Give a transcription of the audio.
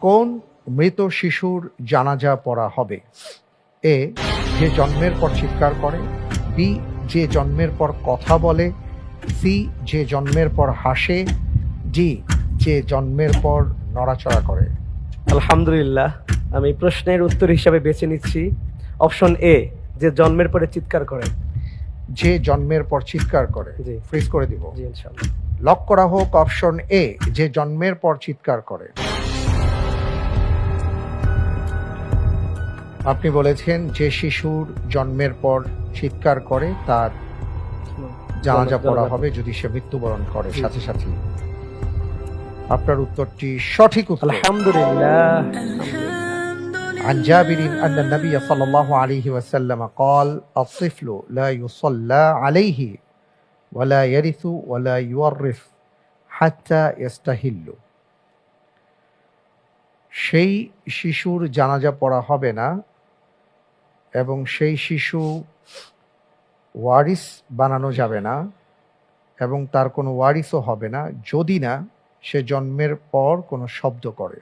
কোন মৃত শিশুর জানাজা পড়া হবে? এ, যে জন্মের পর চিৎকার করে, বি, যে জন্মের পর কথা বলে, সি, যে জন্মের পর হাসে, ডি, যে জন্মের পর নড়াচড়া করে। আলহামদুলিল্লাহ, আমি প্রশ্নের উত্তর হিসাবে বেছে নিচ্ছি অপশন এ, যে জন্মের পরে চিৎকার করে। যে জন্মের পর চিৎকার করে। জি। ফ্রিজ করে দিব। জি ইনশাআল্লাহ। লক করা হোক অপশন এ, যে জন্মের পর চিৎকার করে। আপনি বলেছেন যে শিশুর জন্মের পর চিৎকার করে তার জানাজা পড়া হবে যদি সে মৃত্যুবরণ করে জি। সাথে সাথে। আপনার উত্তরটি সঠিক উত্তর। আলহামদুলিল্লাহ। عن جابر أن النبي صلى الله عليه وسلم قال الطفل لا يصلى عليه ولا يرث ولا يورث حتى يستهل। সেই শিশুর জানাজা পড়া হবে না এবং সেই শিশু ওয়ারিস বানানো যাবে না এবং তার কোনো ওয়ারিসও হবে না যদি না সে জন্মের পর কোনো শব্দ করে।